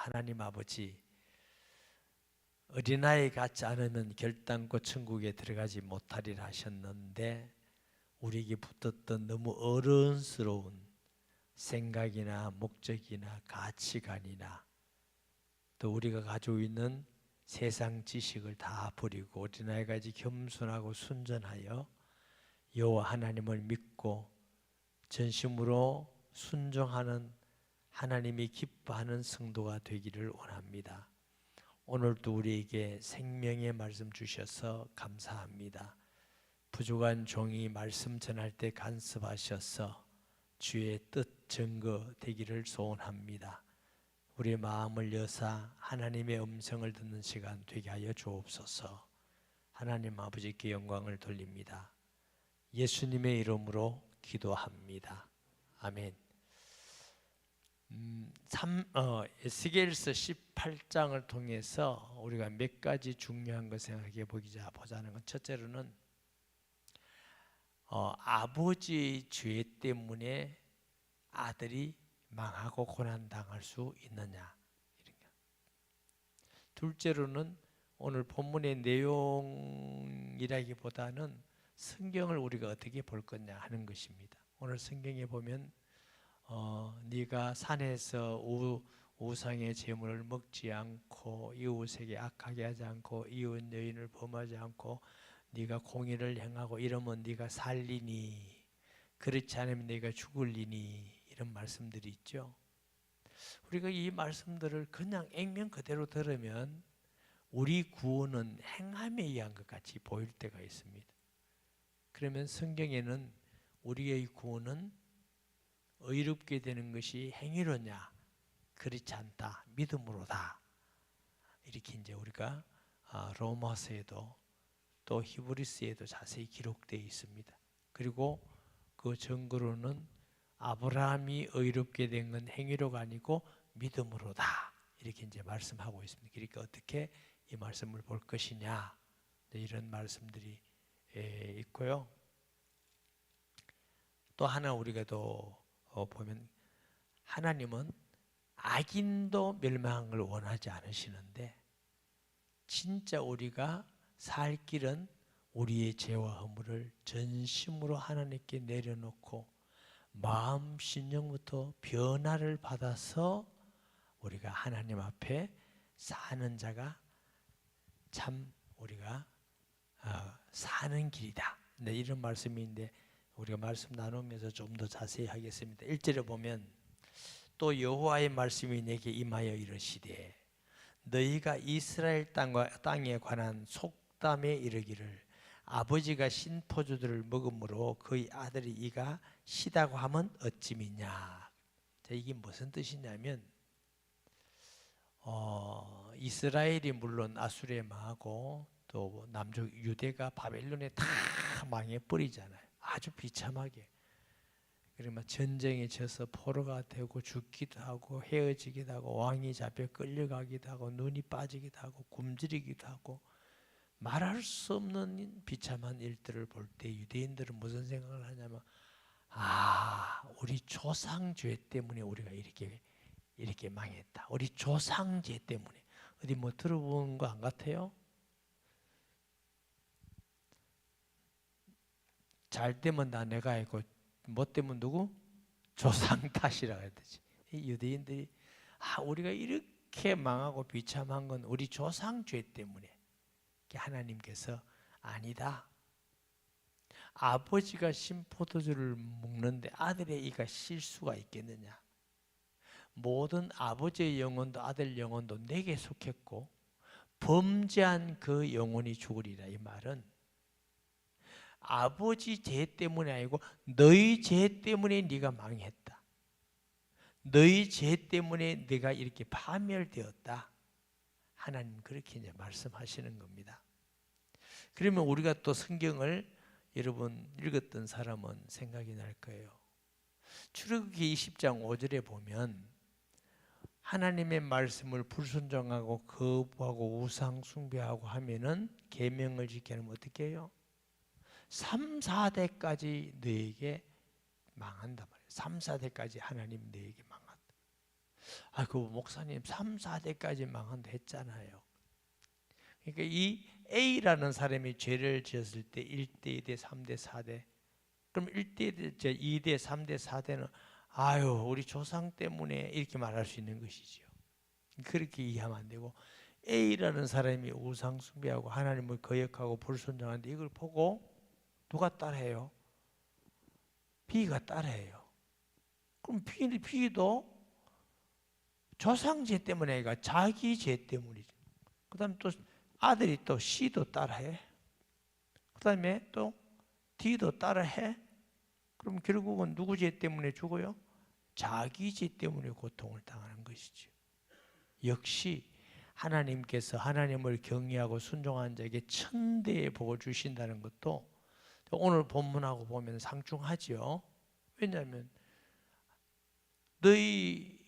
하나님 아버지, 어린아이 같지 않으면 결단코 천국에 들어가지 못하리라 하셨는데 우리에게 붙었던 너무 어른스러운 생각이나 목적이나 가치관이나 또 우리가 가지고 있는 세상 지식을 다 버리고 어린아이같이 겸손하고 순전하여 여호와 하나님을 믿고 전심으로 순종하는 하나님이 기뻐하는 성도가 되기를 원합니다. 오늘도 우리에게 생명의 말씀 주셔서 감사합니다. 부족한 종이 말씀 전할 때 간섭하셔서 주의 뜻 증거 되기를 소원합니다. 우리의 마음을 여사 하나님의 음성을 듣는 시간 되게 하여 주옵소서. 하나님 아버지께 영광을 돌립니다. 예수님의 이름으로 기도합니다. 아멘. 에스겔서 18장을 통해서 우리가 몇 가지 중요한 것 생각해 보자는 건, 첫째로는 아버지의 죄 때문에 아들이 망하고 고난당할 수 있느냐, 이런 것. 둘째로는 오늘 본문의 내용이라기보다는 성경을 우리가 어떻게 볼 거냐 하는 것입니다. 오늘 성경에 보면 네가 산에서 우상의 제물을 먹지 않고 이웃에게 악하게 하지 않고 이웃 여인을 범하지 않고 네가 공의를 행하고 이러면 네가 살리니, 그렇지 않으면 네가 죽을리니, 이런 말씀들이 있죠. 우리가 이 말씀들을 그냥 액면 그대로 들으면 우리 구원은 행함에 의한 것 같이 보일 때가 있습니다. 그러면 성경에는 우리의 구원은 의롭게 되는 것이 행위로냐? 그렇지 않다. 믿음으로다. 이렇게 이제 우리가 로마서에도 또 히브리서에도 자세히 기록되어 있습니다. 그리고 그 증거로는 아브라함이 의롭게 된 건 행위로가 아니고 믿음으로다. 이렇게 이제 말씀하고 있습니다. 그러니까 어떻게 이 말씀을 볼 것이냐, 이런 말씀들이 있고요. 또 하나 우리가 또 보면 하나님은 악인도 멸망한 걸 원하지 않으시는데 진짜 우리가 살 길은 우리의 죄와 허물을 전심으로 하나님께 내려놓고 마음 심령부터 변화를 받아서 우리가 하나님 앞에 사는 자가 참 우리가 사는 길이다. 네, 이런 말씀인데 우리가 말씀 나누면서 좀 더 자세히 하겠습니다. 1절에 보면 또 여호와의 말씀이 내게 임하여 이르시되 너희가 이스라엘 땅에 관한 속담에 이르기를 아버지가 신 포도주를 먹음으로 그의 아들이 이가 시다고 하면 어찌미냐. 자, 이게 무슨 뜻이냐면 이스라엘이 물론 아수르에 망하고 또 남쪽 유대가 바벨론에 다 망해버리잖아요. 아주 비참하게. 그러면 전쟁에 져서 포로가 되고 죽기도 하고 헤어지기도 하고 왕이 잡혀 끌려가기도 하고 눈이 빠지기도 하고 굶주리기도 하고 말할 수 없는 비참한 일들을 볼 때 유대인들은 무슨 생각을 하냐면 우리 조상죄 때문에 우리가 이렇게 망했다. 우리 조상죄 때문에. 어디 뭐 들어본 거 안 같아요? 잘 되면 다 내가 알고 못 되면 누구? 조상 탓이라고 해야 되지. 이 유대인들이 우리가 이렇게 망하고 비참한 건 우리 조상죄 때문에. 하나님께서 아니다. 아버지가 신포도주를 먹는데 아들의 이가 실 수가 있겠느냐. 모든 아버지의 영혼도 아들 영혼도 내게 속했고 범죄한 그 영혼이 죽으리라. 이 말은 아버지 죄 때문이 아니고 너희 죄 때문에 네가 망했다. 너희 죄 때문에 네가 이렇게 파멸되었다. 하나님 그렇게 이제 말씀하시는 겁니다. 그러면 우리가 또 성경을 여러분 읽었던 사람은 생각이 날 거예요. 출애굽기 20장 5절에 보면 하나님의 말씀을 불순종하고 거부하고 우상 숭배하고 하면은 계명을 지키면 어떻게 해요? 3, 4대까지 너에게 망한단 말이에요. 3, 4대까지 하나님 너에게 망한다. 그 목사님 3, 4대까지 망한다 했잖아요. 그러니까 이 A라는 사람이 죄를 지었을 때 1대, 2대, 3대, 4대. 그럼 1대, 2대, 3대, 4대는 우리 조상 때문에 이렇게 말할 수 있는 것이죠. 그렇게 이해하면 안 되고, A라는 사람이 우상 숭배하고 하나님을 거역하고 불순종하는데 이걸 보고 누가 따라해요? B가 따라해요. 그럼 B도 조상죄 때문에 아니라 자기 죄 때문이죠. 그 다음에 또 아들이 또 C도 따라해. 그 다음에 또 D도 따라해. 그럼 결국은 누구 죄 때문에 죽어요? 자기 죄 때문에 고통을 당하는 것이죠. 역시 하나님께서 하나님을 경외하고 순종한 자에게 천대의 복을 주신다는 것도 오늘 본문하고 보면 상충하죠. 왜냐하면 너희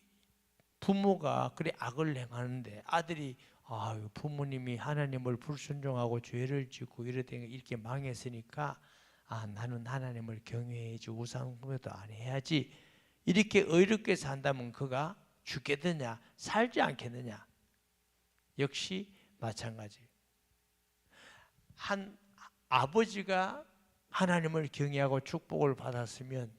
부모가 그래 악을 행하는데 아들이 부모님이 하나님을 불순종하고 죄를 짓고 이렇게 망했으니까 나는 하나님을 경외해야지 우상숭배도 안 해야지 이렇게 의롭게 산다면 그가 죽겠느냐 살지 않겠느냐. 역시 마찬가지. 한 아버지가 하나님을 경외하고 축복을 받았으면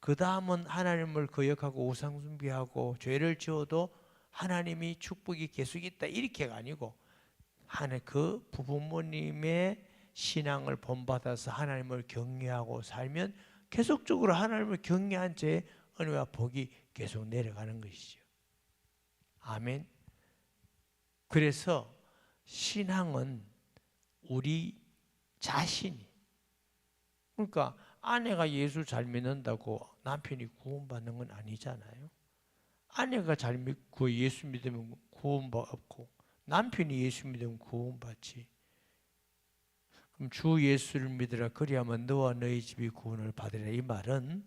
그 다음은 하나님을 거역하고 우상숭배하고 죄를 지어도 하나님이 축복이 계속 있다 이렇게가 아니고 그 부모님의 신앙을 본받아서 하나님을 경외하고 살면 계속적으로 하나님을 경외한 죄의 은혜와 복이 계속 내려가는 것이죠. 아멘. 그래서 신앙은 우리 자신이, 그러니까 아내가 예수 잘 믿는다고 남편이 구원받는 건 아니잖아요. 아내가 잘 믿고 예수 믿으면 구원받고 남편이 예수 믿으면 구원받지. 그럼 주 예수를 믿으라 그리하면 너와 너희 집이 구원을 받으리라. 이 말은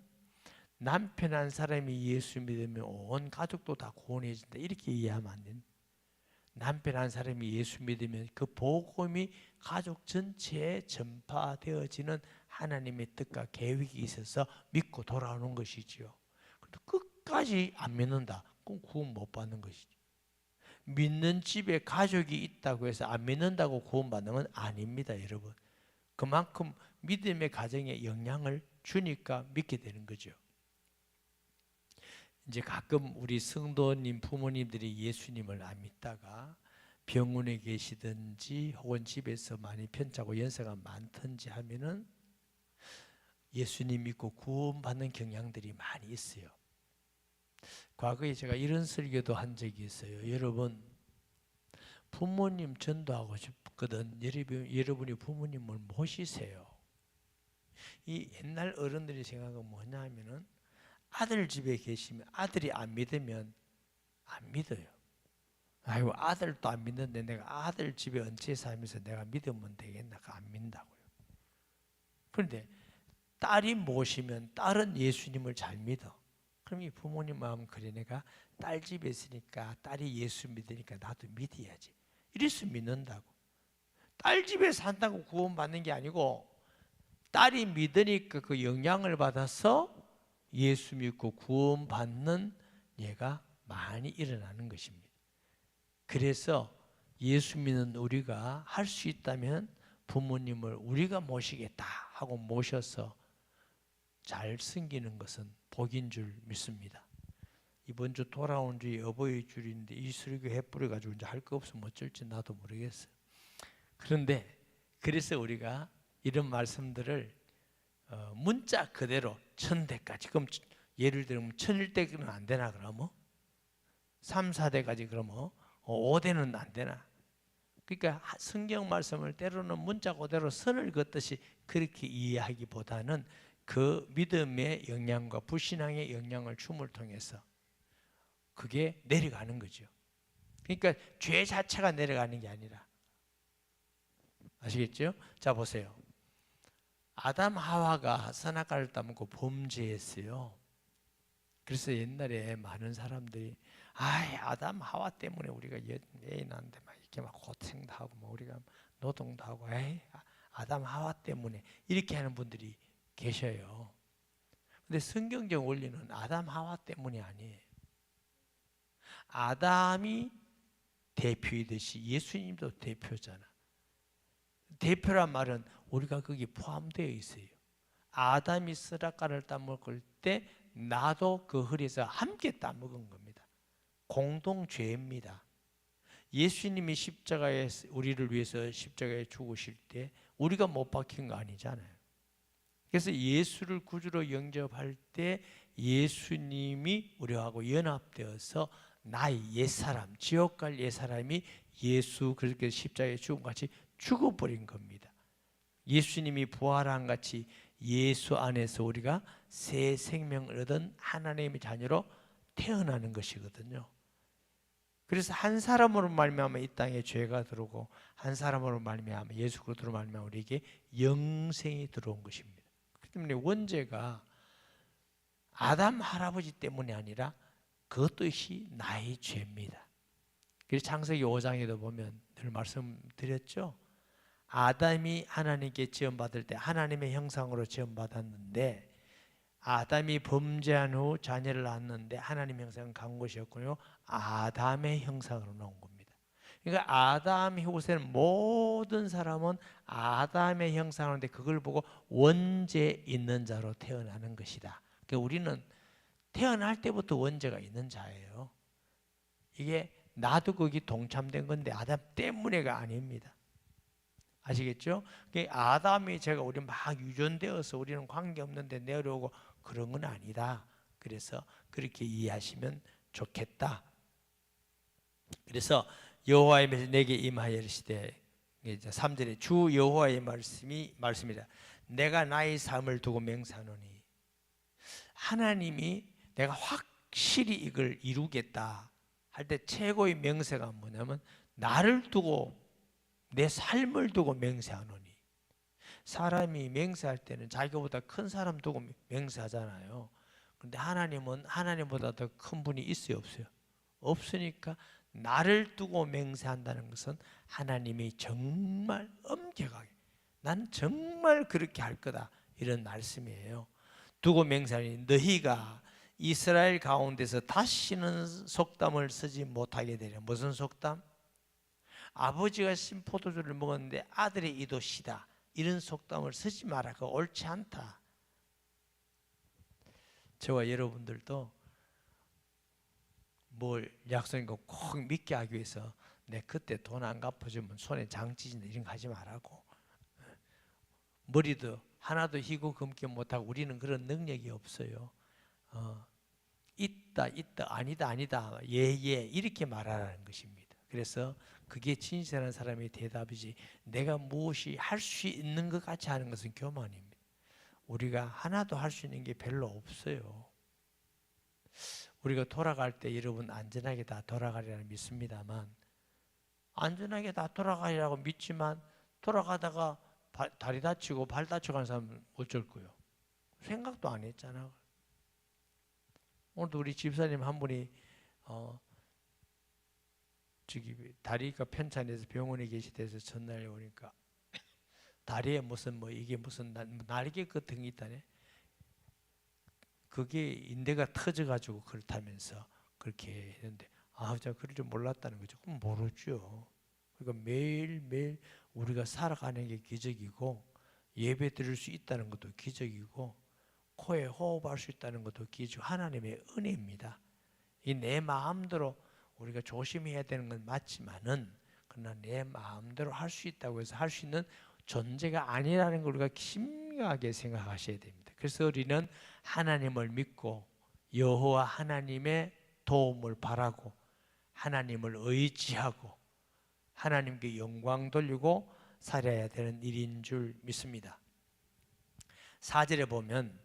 남편 한 사람이 예수 믿으면 온 가족도 다 구원해진다 이렇게 이해하면 안 된다. 남편 한 사람이 예수 믿으면 그 복음이 가족 전체에 전파되어지는 하나님의 뜻과 계획이 있어서 믿고 돌아오는 것이지요. 그런데 끝까지 안 믿는다. 그럼 구원 못 받는 것이죠. 믿는 집에 가족이 있다고 해서 안 믿는다고 구원받는 건 아닙니다, 여러분. 그만큼 믿음의 가정에 영향을 주니까 믿게 되는 거죠. 이제 가끔 우리 성도님 부모님들이 예수님을 안 믿다가 병원에 계시든지 혹은 집에서 많이 편찮고 연세가 많든지 하면은 예수님 믿고 구원받는 경향들이 많이 있어요. 과거에 제가 이런 설교도 한 적이 있어요. 여러분, 부모님 전도하고 싶거든. 여러분이 부모님을 모시세요. 이 옛날 어른들이 생각은 뭐냐 하면은 아들 집에 계시면 아들이 안 믿으면 안 믿어요. 아들도 안 믿는데 내가 아들 집에 얹혀 살면서 내가 믿으면 되겠나? 안 믿는다고요. 그런데 딸이 모시면 딸은 예수님을 잘 믿어. 그럼 이 부모님 마음은 그래, 내가 딸 집에 있으니까 딸이 예수 믿으니까 나도 믿어야지. 이래서 믿는다고. 딸 집에 산다고 구원받는 게 아니고 딸이 믿으니까 그 영향을 받아서 예수 믿고 구원받는 예가 많이 일어나는 것입니다. 그래서 예수 믿는 우리가 할 수 있다면 부모님을 우리가 모시겠다 하고 모셔서 잘 섬기는 것은 복인 줄 믿습니다. 이번 주 돌아온 주에 어버이 줄인데 이 설교 해뿌려가지고 이제 할 거 없으면 어쩔지 나도 모르겠어요. 그런데 그래서 우리가 이런 말씀들을 문자 그대로 1000대까지, 그럼 예를 들면 1001대는 안 되나 그러면? 3, 4대까지 그러면 5대는 안 되나? 그러니까 성경 말씀을 때로는 문자 그대로 선을 긋듯이 그렇게 이해하기보다는 그 믿음의 영향과 불신앙의 영향을 줌을 통해서 그게 내려가는 거죠. 그러니까 죄 자체가 내려가는 게 아니라, 아시겠죠? 자 보세요. 아담 하와가 선악과를 따먹고 범죄했어요. 그래서 옛날에 많은 사람들이 아담 하와 때문에 우리가 애인한테 막 이렇게 막 고생도 하고 뭐 우리가 노동도 하고 아담 하와 때문에 이렇게 하는 분들이 계셔요. 근데 성경적 원리는 아담 하와 때문이 아니에요. 아담이 대표이듯이 예수님도 대표잖아. 대표란 말은 우리가 거기 포함되어 있어요. 아담이 쓰라가를 따먹을 때 나도 그 허리에서 함께 따먹은 겁니다. 공동죄입니다. 예수님이 십자가에 우리를 위해서 십자가에 죽으실 때 우리가 못 박힌 거 아니잖아요. 그래서 예수를 구주로 영접할 때 예수님이 우리하고 연합되어서 나의 옛사람, 지옥 갈 옛사람이 예수 그렇게 십자가에 죽음같이 죽어버린 겁니다. 예수님이 부활한 같이 예수 안에서 우리가 새 생명을 얻은 하나님의 자녀로 태어나는 것이거든요. 그래서 한 사람으로 말미암아 이 땅에 죄가 들어오고 한 사람으로 말미암아 예수 그리스도로 말미암아 우리에게 영생이 들어온 것입니다. 그렇기 때문에 원죄가 아담 할아버지 때문이 아니라 그 뜻이 나의 죄입니다. 그래서 창세기 5장에도 보면 늘 말씀드렸죠. 아담이 하나님께 지음받을 때 하나님의 형상으로 지음받았는데 아담이 범죄한 후 자녀를 낳았는데 하나님의 형상은 간 것이었군요. 아담의 형상으로 나온 겁니다. 그러니까 아담 이후에는 모든 사람은 아담의 형상인데 그걸 보고 원죄 있는 자로 태어나는 것이다. 그러니까 우리는 태어날 때부터 원죄가 있는 자예요. 이게 나도 거기 동참된 건데 아담 때문에가 아닙니다. 아시겠죠? 아담이 제가 우리 막 유전되어서 우리는 관계없는데 내려오고 그런 건 아니다. 그래서 그렇게 이해하시면 좋겠다. 그래서 여호와의 말씀이 내게 임하여 이르시되 3절에 주 여호와의 말씀이다. 내가 나의 삶을 두고 맹세하노니 하나님이 내가 확실히 이걸 이루겠다 할 때 최고의 맹세가 뭐냐면 나를 두고 내 삶을 두고 맹세하노니. 사람이 맹세할 때는 자기보다 큰 사람 두고 맹세하잖아요. 그런데 하나님은 하나님보다 더 큰 분이 있어요, 없어요? 없으니까 나를 두고 맹세한다는 것은 하나님이 정말 엄격하게 난 정말 그렇게 할 거다 이런 말씀이에요. 두고 맹세하니 너희가 이스라엘 가운데서 다시는 속담을 쓰지 못하게 되려. 무슨 속담? 아버지가 신 포도주를 먹었는데 아들의 이도 시다. 이런 속담을 쓰지 마라. 그거 옳지 않다. 저와 여러분들도 뭘 약속인 거 꼭 믿게 하기 위해서 내 그때 돈 안 갚아주면 손에 장 찢는다 이런 거 하지 말라고. 머리도 하나도 희고 검게 못하고 우리는 그런 능력이 없어요. 있다 아니다 예 이렇게 말하라는 것입니다. 그래서 그게 진실한 사람의 대답이지 내가 무엇이 할 수 있는 것 같이 하는 것은 교만입니다. 우리가 하나도 할 수 있는 게 별로 없어요. 우리가 돌아갈 때 여러분 안전하게 다 돌아가리라 믿습니다만 안전하게 다 돌아가리라고 믿지만 돌아가다가 다리 다치고 발 다치고 하는 사람은 어쩔 거예요? 생각도 안 했잖아. 오늘도 우리 집사님 한 분이 다리가 편찮아서 병원에 계시대서 전날에 오니까 다리에 무슨 이게 무슨 날개 같은 게 있다네. 그게 인대가 터져가지고 그렇다면서 그렇게 했는데 제가 그럴 줄 몰랐다는 거죠. 그럼 모르죠. 그러니까 매일매일 우리가 살아가는 게 기적이고 예배 드릴 수 있다는 것도 기적이고 코에 호흡할 수 있다는 것도 기적, 하나님의 은혜입니다. 이 내 마음대로 우리가 조심해야 되는 건 맞지만은 그러나 내 마음대로 할 수 있다고 해서 할 수 있는 존재가 아니라는 걸 우리가 심각하게 생각하셔야 됩니다. 그래서 우리는 하나님을 믿고 여호와 하나님의 도움을 바라고 하나님을 의지하고 하나님께 영광 돌리고 살아야 되는 일인 줄 믿습니다. 4절에 보면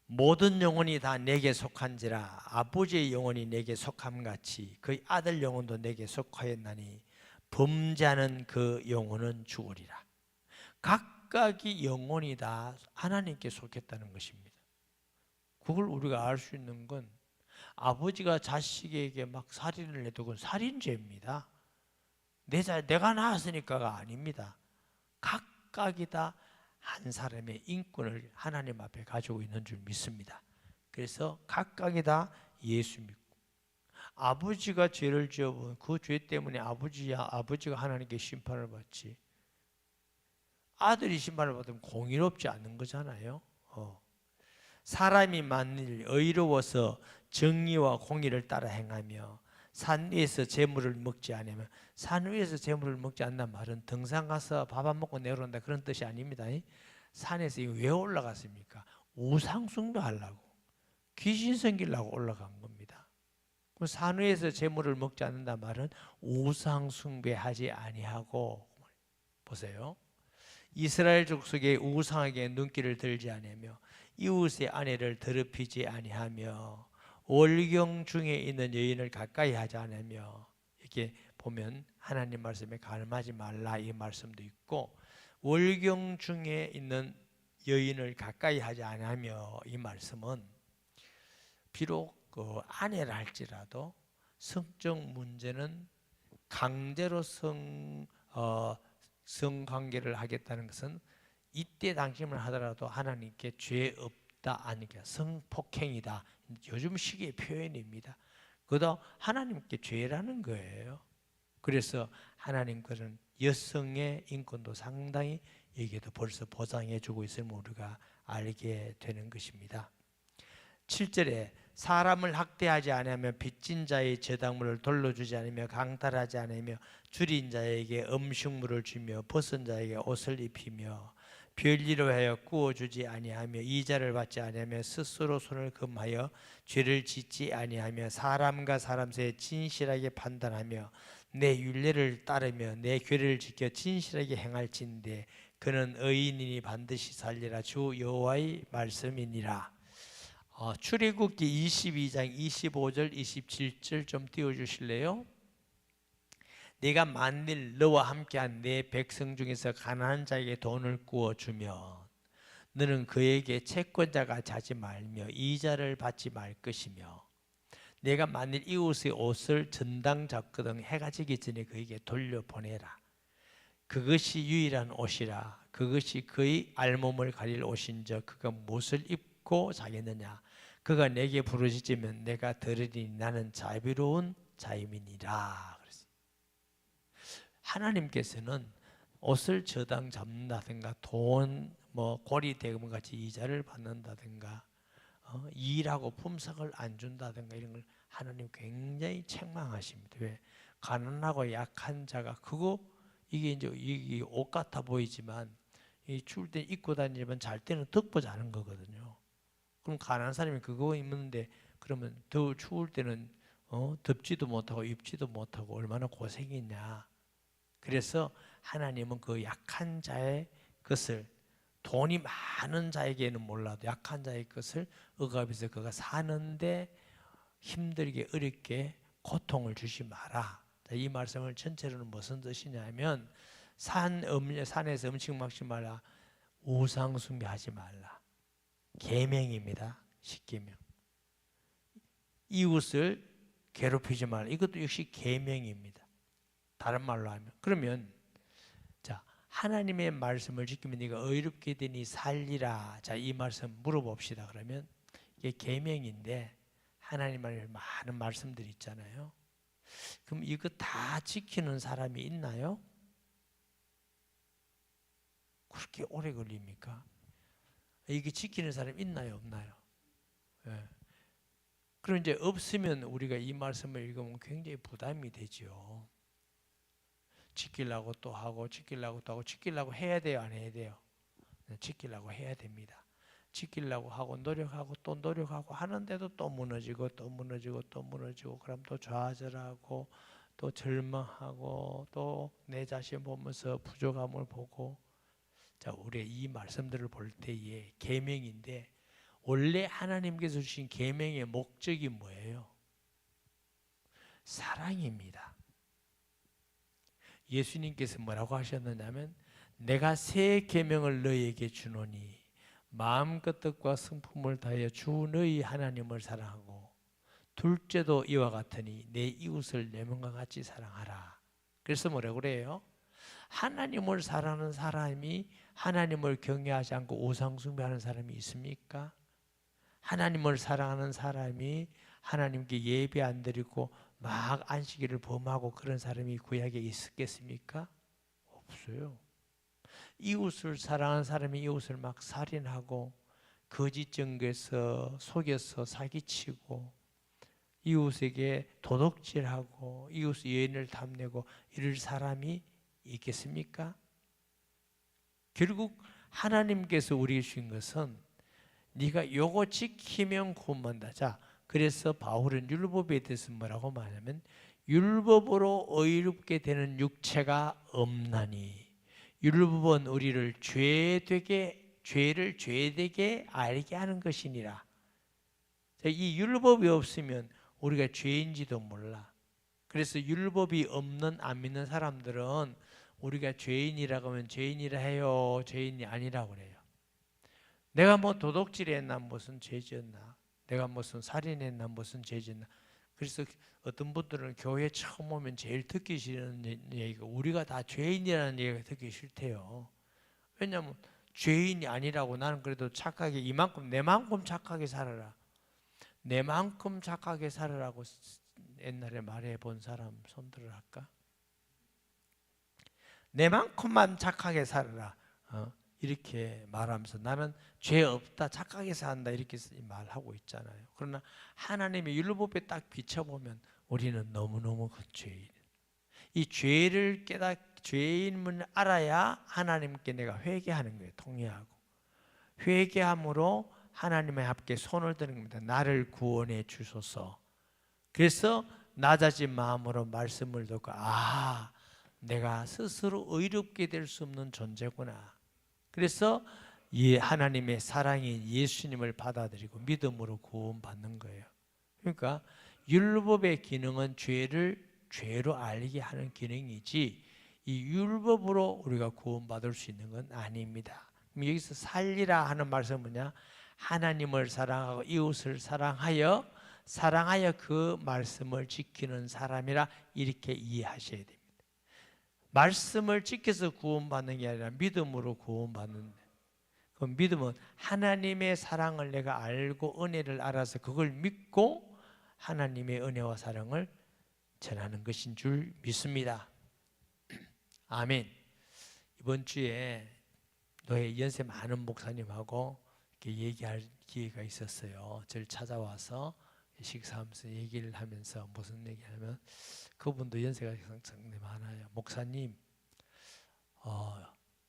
모든 영혼이 다 내게 속한지라 아버지의 영혼이 내게 속함같이 그의 아들 영혼도 내게 속하였나니 범죄하는 그 영혼은 죽으리라. 각각의 영혼이 다 하나님께 속했다는 것입니다. 그걸 우리가 알 수 있는 건 아버지가 자식에게 막 살인을 해도 그건 살인죄입니다. 내가 낳았으니까가 아닙니다. 각각이 다 한 사람의 인권을 하나님 앞에 가지고 있는 줄 믿습니다. 그래서 각각이 다 예수 믿고 아버지가 죄를 지어본 그 죄 때문에 아버지가 하나님께 심판을 받지. 아들이 심판을 받으면 공의롭지 않는 거잖아요. 사람이 만일 의로워서 정의와 공의를 따라 행하며 산 위에서 재물을 먹지 않으면, 산 위에서 재물을 먹지 않는 말은 등산 가서 밥 안 먹고 내려온다 그런 뜻이 아닙니다. 산에서 왜 올라갔습니까? 우상 숭배하려고, 귀신 섬기려고 올라간 겁니다. 산 위에서 재물을 먹지 않는다 말은 우상 숭배하지 아니하고, 보세요. 이스라엘 족속의 우상에게 눈길을 들지 아니하며 이웃의 아내를 더럽히지 아니하며 월경 중에 있는 여인을 가까이 하지 않으며, 이렇게 보면 하나님 말씀에 가늠하지 말라 이 말씀도 있고, 월경 중에 있는 여인을 가까이 하지 않으며 이 말씀은 비록 그 아내라 할지라도 성적 문제는 강제로 성관계를 하겠다는 것은 이때 당시만 하더라도 하나님께 죄 없다, 아니까 성폭행이다, 요즘 시기의 표현입니다. 그것도 하나님께 죄라는 거예요. 그래서 하나님께서는 여성의 인권도 상당히 여기에도 벌써 보장해 주고 있음을 우리가 알게 되는 것입니다. 7절에 사람을 학대하지 않으며 빚진 자의 저당물을 돌려주지 않으며 강탈하지 않으며 줄인 자에게 음식물을 주며 벗은 자에게 옷을 입히며 별리로 하여 구워주지 아니하며 이자를 받지 아니하며 스스로 손을 금하여 죄를 짓지 아니하며 사람과 사람 사이에 진실하게 판단하며 내 율례를 따르며 내 규례를 지켜 진실하게 행할진대 그는 의인이니 반드시 살리라. 주 여호와의 말씀이니라. 출애굽기 22장 25절 27절 좀 띄워주실래요? 네가 만일 너와 함께한 내 백성 중에서 가난한 자에게 돈을 구워주면 너는 그에게 채권자가 자지 말며 이자를 받지 말 것이며, 내가 만일 이웃의 옷을 전당 잡거든 해가 지기 전에 그에게 돌려보내라. 그것이 유일한 옷이라. 그것이 그의 알몸을 가릴 옷인저 그가 무엇을 입고 자겠느냐. 그가 내게 부르짖으면 내가 들으리니 나는 자비로운 자임이니라. 하나님께서는 옷을 저당 잡는다든가 돈 고리 대금 같이 이자를 받는다든가 일하고 품삯을 안 준다든가 이런 걸 하나님 굉장히 책망하십니다. 왜? 가난하고 약한 자가 이게 이제 이 옷 같아 보이지만 이 추울 때 입고 다니지만 잘 때는 덮고 자는 거거든요. 그럼 가난한 사람이 그거 입는데 그러면 더 추울 때는 덮지도 못하고 입지도 못하고 얼마나 고생이냐. 그래서 하나님은 그 약한 자의 것을, 돈이 많은 자에게는 몰라도 약한 자의 것을 억압해서 그가 사는데 힘들게 어렵게 고통을 주지 마라. 이 말씀을 전체로는 무슨 뜻이냐면 산에서 음식 먹지 말라, 우상 숭배하지 말라. 계명입니다. 10계명. 이웃을 괴롭히지 말라. 이것도 역시 계명입니다. 다른 말로 하면, 그러면 자, 하나님의 말씀을 지키면 네가 의롭게 되니 살리라. 자, 이 말씀 물어봅시다. 그러면 이게 계명인데 하나님 말에 많은 말씀들이 있잖아요. 그럼 이거 다 지키는 사람이 있나요? 그렇게 오래 걸립니까? 이게 지키는 사람이 있나요, 없나요? 예. 그럼 이제 없으면 우리가 이 말씀을 읽으면 굉장히 부담이 되죠. 지키려고 또 하고 지키려고 또 하고, 지키려고 해야 돼요, 안 해야 돼요? 지키려고 해야 됩니다. 지키려고 하고 노력하고 또 노력하고 하는데도 또 무너지고 또 무너지고 또 무너지고, 그럼 또 좌절하고 또 절망하고 또 내 자신 보면서 부족함을 보고. 자, 우리 이 말씀들을 볼 때에 계명인데 원래 하나님께서 주신 계명의 목적이 뭐예요? 사랑입니다. 예수님께서 뭐라고 하셨느냐면 내가 새 계명을 너희에게 주노니 마음껏 뜻과 성품을 다하여 주 너희 하나님을 사랑하고 둘째도 이와 같으니 내 이웃을 내 몸과 같이 사랑하라. 그래서 뭐라고 그래요? 하나님을 사랑하는 사람이 하나님을 경외하지 않고 우상 숭배하는 사람이 있습니까? 하나님을 사랑하는 사람이 하나님께 예배 안 드리고 막 안식일을 범하고 그런 사람이 구약에 있었겠습니까? 없어요. 이웃을 사랑하는 사람이 이웃을 막 살인하고 거짓 증거에서 속여서 사기치고 이웃에게 도둑질하고 이웃 여인을 탐내고 이럴 사람이 있겠습니까? 결국 하나님께서 우리에게 주신 것은 네가 요거 지키면 구원받는다. 자, 그래서 바울은 율법에 대해서 뭐라고 말하냐면 율법으로 의롭게 되는 육체가 없나니 율법은 우리를 죄를 죄되게 알게 하는 것이니라. 이 율법이 없으면 우리가 죄인지도 몰라. 그래서 율법이 없는 안 믿는 사람들은 우리가 죄인이라고 하면 죄인이라 해요. 죄인이 아니라고 그래요. 내가 뭐 도둑질했나 무슨 죄지었나, 내가 무슨 살인했나 무슨 죄지었나. 그래서 어떤 분들은 교회 처음 오면 제일 듣기 싫은 얘기가 우리가 다 죄인이라는 얘기가 듣기 싫대요. 왜냐하면 죄인이 아니라고. 나는 그래도 착하게 이만큼 내만큼 착하게 살아라, 내만큼 착하게 살아라고 옛날에 말해본 사람 손들어 할까? 내만큼만 착하게 살아라, 이렇게 말하면서 나는 죄 없다, 착하게 산다 이렇게 말하고 있잖아요. 그러나 하나님의 율법에 딱 비춰보면 우리는 너무너무 그 죄인. 이 죄를 죄인을 알아야 하나님께 내가 회개하는 거예요. 통회하고 회개함으로 하나님의 앞에 손을 드는 겁니다. 나를 구원해 주소서. 그래서 낮아진 마음으로 말씀을 듣고 내가 스스로 의롭게 될 수 없는 존재구나. 그래서 이 하나님의 사랑인 예수님을 받아들이고 믿음으로 구원받는 거예요. 그러니까 율법의 기능은 죄를 죄로 알게 하는 기능이지 이 율법으로 우리가 구원받을 수 있는 건 아닙니다. 여기서 살리라 하는 말씀은 뭐냐? 하나님을 사랑하고 이웃을 사랑하여 그 말씀을 지키는 사람이라 이렇게 이해하셔야 됩니다. 말씀을 지켜서 구원받는 게 아니라 믿음으로 구원받는. 그 믿음은 하나님의 사랑을 내가 알고 은혜를 알아서 그걸 믿고 하나님의 은혜와 사랑을 전하는 것인 줄 믿습니다. 아멘. 이번 주에 노예 연세 많은 목사님하고 이렇게 얘기할 기회가 있었어요. 저를 찾아와서 식사하면서 얘기를 하면서 무슨 얘기하면 그분도 연세가 상당히 많아요. 목사님,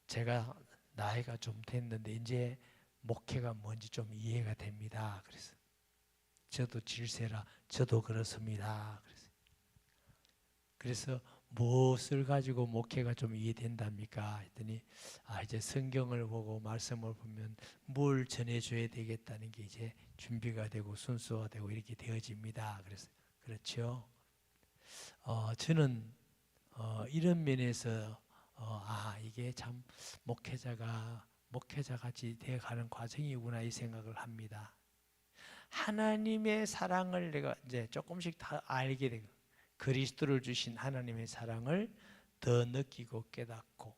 제가 나이가 좀 됐는데 이제 목회가 뭔지 좀 이해가 됩니다. 그래서 저도 질세라 저도 그렇습니다. 그래서 무엇을 가지고 목회가 좀 이해된답니까? 했더니 이제 성경을 보고 말씀을 보면 뭘 전해줘야 되겠다는 게 이제 준비가 되고 순수가 되고 이렇게 되어집니다. 그래서 그렇죠. 저는 이런 면에서 이게 참 목회자같이 되어가는 과정이구나 이 생각을 합니다. 하나님의 사랑을 내가 이제 조금씩 다 알게 되고 그리스도를 주신 하나님의 사랑을 더 느끼고 깨닫고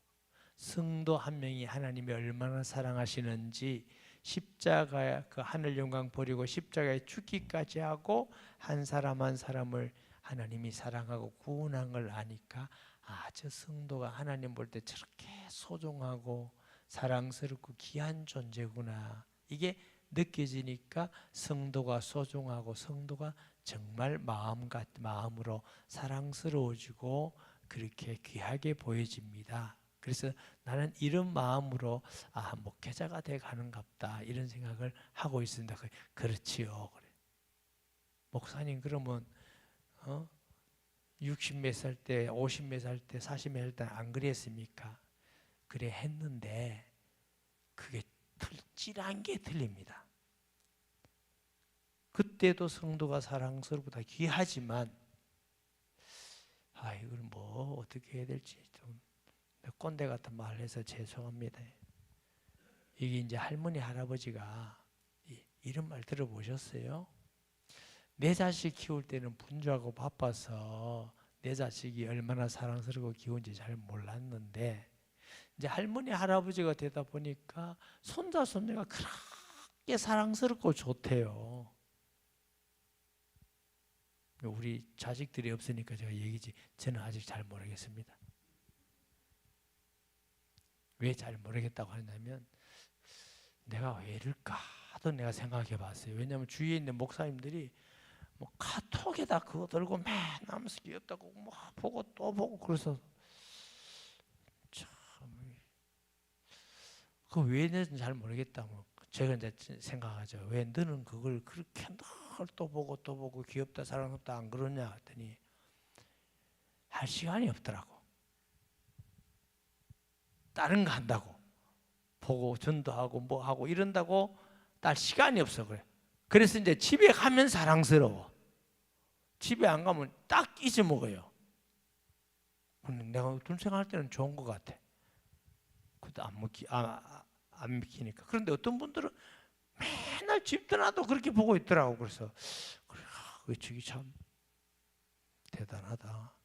성도 한 명이 하나님이 얼마나 사랑하시는지 십자가에 그 하늘 영광 버리고 십자가에 죽기까지 하고 한 사람 한 사람을 하나님이 사랑하고 구원한 걸 아니까 저 성도가 하나님 볼 때 저렇게 소중하고 사랑스럽고 귀한 존재구나 이게 느껴지니까 성도가 소중하고 성도가 정말 마음으로 사랑스러워지고 그렇게 귀하게 보여집니다. 그래서 나는 이런 마음으로 목회자가 돼가는갑다 이런 생각을 하고 있습니다. 그렇지요. 그래. 목사님 그러면 60 몇 살 때, 50 몇 살 때, 40 몇 살 때 안 그랬습니까? 그래 했는데 그게 찔한 게 틀립니다. 그때도 성도가 사랑스럽고 다 귀하지만 이걸 뭐 어떻게 해야 될지 좀 꼰대 같은 말 해서 죄송합니다. 이게 이제 할머니 할아버지가 이런 말 들어보셨어요? 내 자식 키울 때는 분주하고 바빠서 내 자식이 얼마나 사랑스럽고 귀여운지 잘 몰랐는데 이제 할머니 할아버지가 되다 보니까 손자 손녀가 그렇게 사랑스럽고 좋대요. 우리 자식들이 없으니까 제가 얘기지, 저는 아직 잘 모르겠습니다. 왜 잘 모르겠다고 하냐면 내가 왜 이럴까 하도 내가 생각해 봤어요. 왜냐하면 주위에 있는 목사님들이 뭐 카톡에다 그거 들고 맨날 하면서 귀엽다고 뭐 보고 또 보고, 그래서 참 그 왜 내는지 잘 모르겠다. 뭐 제가 이제 생각하죠. 왜 너는 그걸 그렇게 늘 또 보고 또 보고 귀엽다 사랑스럽다 안 그러냐 했더니 할 시간이 없더라고. 다른 거 한다고, 보고 전도하고 뭐 하고 이런다고 딸 시간이 없어. 그래. 그래서 이제 집에 가면 사랑스러워. 집에 안 가면 딱 잊어먹어요. 내가 둘생할 때는 좋은 것 같아. 그것도 안 믿기니까. 그런데 어떤 분들은 맨날 집 떠나도 그렇게 보고 있더라고. 그래서 그래, 저기 참 대단하다.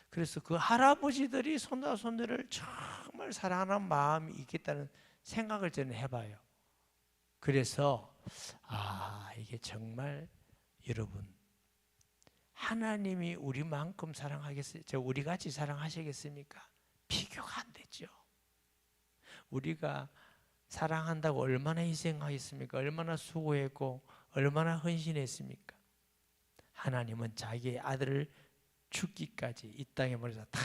그래서 그 할아버지들이 손자 손녀를 정말 사랑하는 마음이 있겠다는 생각을 저는 해봐요. 그래서 이게 정말 여러분, 하나님이 우리만큼 사랑하겠어요? 우리같이 사랑하시겠습니까? 비교가 안 되죠. 우리가 사랑한다고 얼마나 희생하겠습니까? 얼마나 수고했고 얼마나 헌신했습니까? 하나님은 자기의 아들을 죽기까지 이 땅에 버려서 다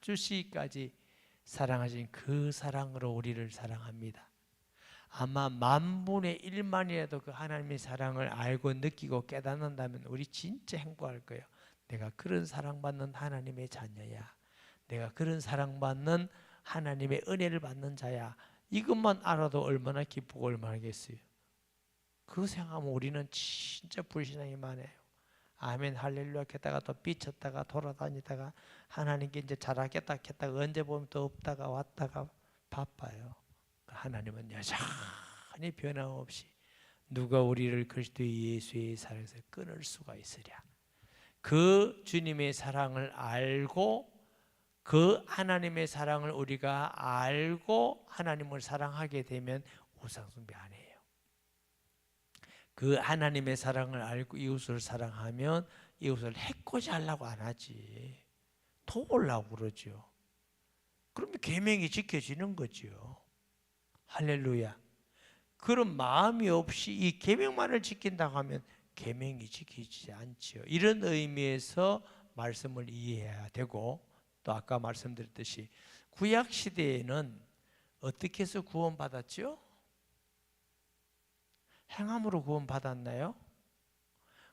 주시기까지 사랑하신 그 사랑으로 우리를 사랑합니다. 아마 10,000분의 1만이라도 그 하나님의 사랑을 알고 느끼고 깨닫는다면 우리 진짜 행복할 거예요. 내가 그런 사랑받는 하나님의 자녀야. 내가 그런 사랑받는 하나님의 은혜를 받는 자야. 이것만 알아도 얼마나 기쁘고 얼마나 겠어요. 그거 생각하면 우리는 진짜 불신앙이 많아요. 아멘 할렐루야 했다가 또 삐쳤다가 돌아다니다가 하나님께 이제 잘하겠다 했다가 언제 보면 또 없다가 왔다가 바빠요. 하나님은 여전히 변함없이 누가 우리를 그리스도 예수의 사랑에서 끊을 수가 있으랴. 그 주님의 사랑을 알고 그 하나님의 사랑을 우리가 알고 하나님을 사랑하게 되면 우상숭배 안 해요. 그 하나님의 사랑을 알고 이웃을 사랑하면 이웃을 해코지 하려고 안 하지. 도우려고 그러죠. 그러면 계명이 지켜지는 거죠. 할렐루야. 그런 마음이 없이 이 계명만을 지킨다고 하면 계명이 지키지 않죠. 이런 의미에서 말씀을 이해해야 되고, 또 아까 말씀드렸듯이 구약 시대에는 어떻게 해서 구원받았죠? 행함으로 구원받았나요?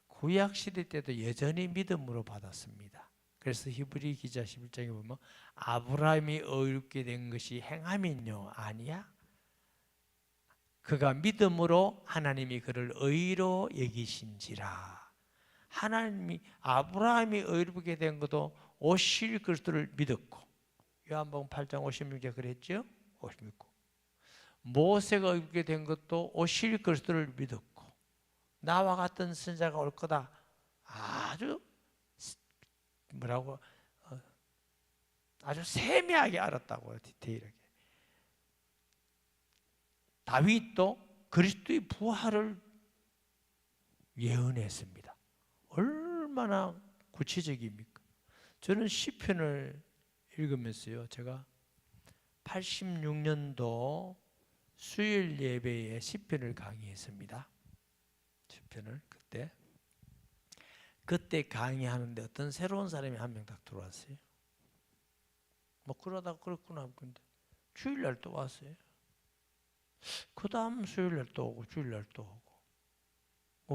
구약 시대 때도 여전히 믿음으로 받았습니다. 그래서 히브리 기자 11장에 보면 아브라함이 의롭게 된 것이 행함이뇨 아니야? 그가 믿음으로 하나님이 그를 의로 여기신지라. 하나님이 아브라함이 의롭게 된 것도 오실 그리스도를 믿었고, 요한복음 8장 56절 그랬죠? 56. 모세가 의롭게 된 것도 오실 그리스도를 믿었고, 나와 같은 선자가 올 거다. 아주 아주 세밀하게 알았다고요. 디테일하게. 다윗도 그리스도의 부활을 예언했습니다. 얼마나 구체적입니까? 저는 시편을 읽으면서요, 제가 86년도 수요일 예배에 시편을 강의했습니다. 시편을 그때 강의하는데 어떤 새로운 사람이 한 명 딱 들어왔어요. 뭐 그러다가 그렇구나. 근데 주일날 또 왔어요. 그 다음 수요일날 또 오고 주일날 또 오고.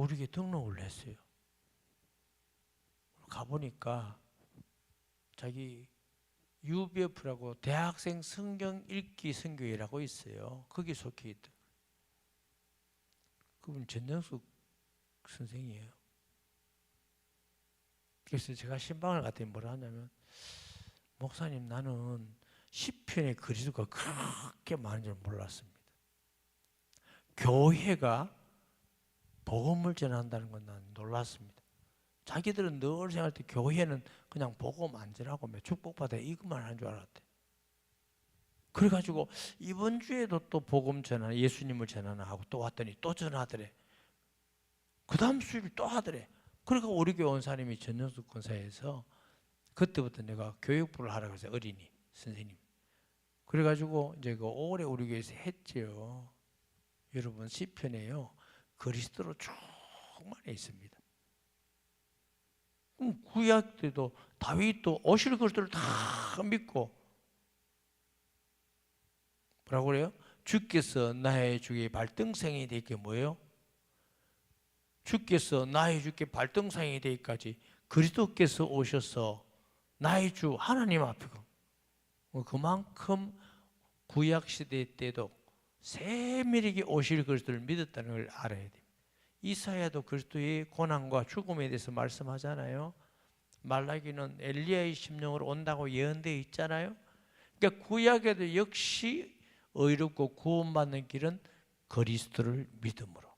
우리에게 등록을 했어요. 가보니까 자기 UBF라고 대학생 성경 읽기 선교회라고 있어요. 거기 속해 있다. 그분 전정숙 선생이에요. 그래서 제가 신방을 갔더니 뭐라 하냐면, 목사님 나는 시편의 그리스도가 그렇게 많은 줄 몰랐습니다. 교회가 복음을 전한다는 건 난 놀랐습니다. 자기들은 늘 생각할 때 교회는 그냥 복음 안 전하고 축복받아 이것만 하는 줄 알았대. 그래가지고 이번 주에도 또 복음 전하나 예수님을 전하나 하고 또 왔더니 또 전하더래. 그 다음 수요일 또 하더래. 그러니까 우리 교회 온 사람이 전영숙 권사에서 그때부터 내가 교육부를 하라고 해서 어린이 선생님. 그래가지고 이제 그 오래 우리 교회에서 했죠. 여러분 시편에요. 그리스도로 쭉 많이 있습니다. 구약 때도 다윗도 오실 그리스도를 다 믿고 뭐라고 그래요? 주께서 나의 주의 발등상이 되게 뭐예요? 주께서 나의 주께 발등상이 되기까지 그리스도께서 오셔서 나의 주 하나님 앞에 그만큼 구약 시대 때도 세밀하게 오실 그리스도를 믿었다는 걸 알아야 됩니다. 이사야도 그리스도의 고난과 죽음에 대해서 말씀하잖아요. 말라기는 엘리야의 심령으로 온다고 예언되어 있잖아요. 그러니까 구약에도 역시 의롭고 구원받는 길은 그리스도를 믿음으로.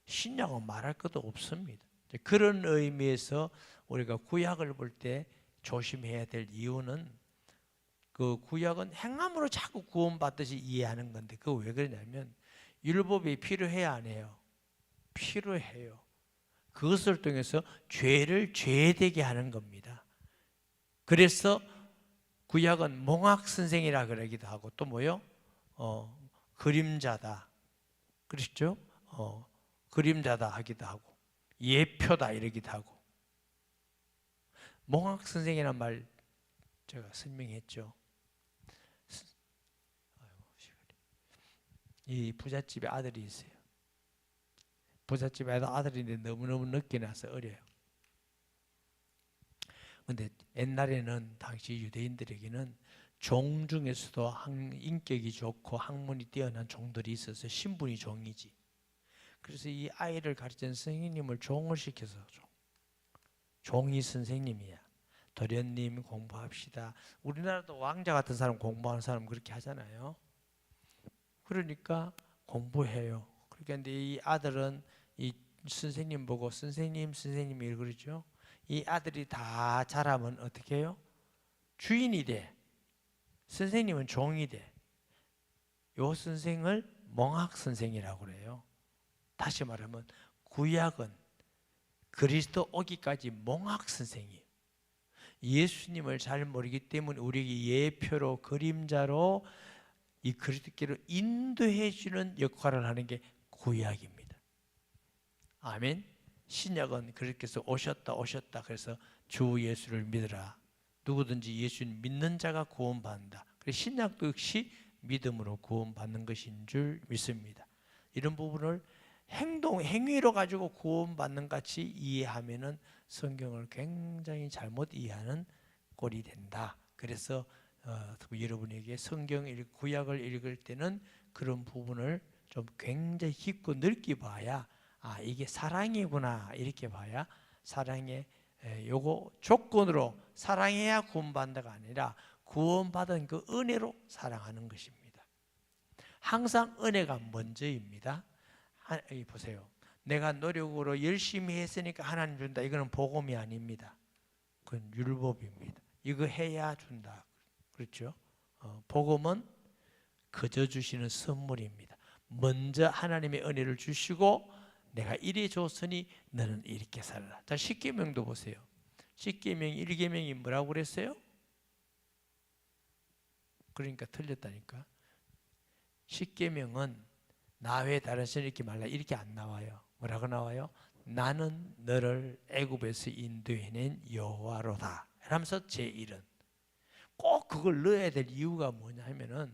신약은 말할 것도 없습니다. 그런 의미에서 우리가 구약을 볼 때 조심해야 될 이유는 그 구약은 행함으로 자꾸 구원받듯이 이해하는 건데 그거 왜 그러냐면 율법이 필요해야 안 해요? 필요해요. 그것을 통해서 죄를 죄되게 하는 겁니다. 그래서 구약은 몽학선생이라 그러기도 하고 또 뭐요? 그림자다. 그렇죠? 그림자다 하기도 하고 예표다 이러기도 하고 몽학선생이라는 말 제가 설명했죠. 이 부잣집에 아들이 있어요. 부잣집에 아들인데 너무너무 늦게 나서 어려요. 근데 옛날에는 당시 유대인들에게는 종 중에서도 인격이 좋고 학문이 뛰어난 종들이 있어서 신분이 종이지. 그래서 이 아이를 가르치는 선생님을 종을 시켜서 종이 선생님이야. 도련님 공부합시다. 우리나라도 왕자 같은 사람 공부하는 사람 그렇게 하잖아요. 그러니까 공부해요. 그러니까 이 아들은 이 선생님 보고 선생님이 그러죠. 이 아들이 다 자라면 어떻게 해요? 주인이 돼. 선생님은 종이 돼. 요 선생을 몽학 선생이라고 그래요. 다시 말하면 구약은 그리스도 오기까지 몽학 선생이에요. 예수님을 잘 모르기 때문에 우리에게 예표로 그림자로 이 그리스도께로 인도해 주는 역할을 하는 게 구약입니다. 아멘. 신약은 그리스도께서 오셨다. 그래서 주 예수를 믿으라. 누구든지 예수를 믿는 자가 구원받는다. 그래서 신약도 역시 믿음으로 구원받는 것인 줄 믿습니다. 이런 부분을 행위로 가지고 구원받는 같이 이해하면은 성경을 굉장히 잘못 이해하는 꼴이 된다. 그래서 여러분에게 구약을 읽을 때는 그런 부분을 좀 굉장히 깊고 넓게 봐야 이게 사랑이구나 이렇게 봐야 사랑의 요거 조건으로 사랑해야 구원받는다가 아니라 구원받은 그 은혜로 사랑하는 것입니다. 항상 은혜가 먼저입니다. 보세요. 내가 노력으로 열심히 했으니까 하나님 준다. 이거는 복음이 아닙니다. 그건 율법입니다. 이거 해야 준다. 그렇죠? 복음은 그저 주시는 선물입니다. 먼저 하나님의 은혜를 주시고 내가 이리 줬으니 너는 이렇게 살아라. 자, 십계명도 보세요. 십계명 1계명이 뭐라고 그랬어요? 그러니까 틀렸다니까. 십계명은 나 외에 다른 신 이렇게 말라 이렇게 안 나와요. 뭐라고 나와요? 나는 너를 애굽에서 인도해낸 여호와로다. 하면서 제1은 꼭 그걸 넣어야 될 이유가 뭐냐 하면은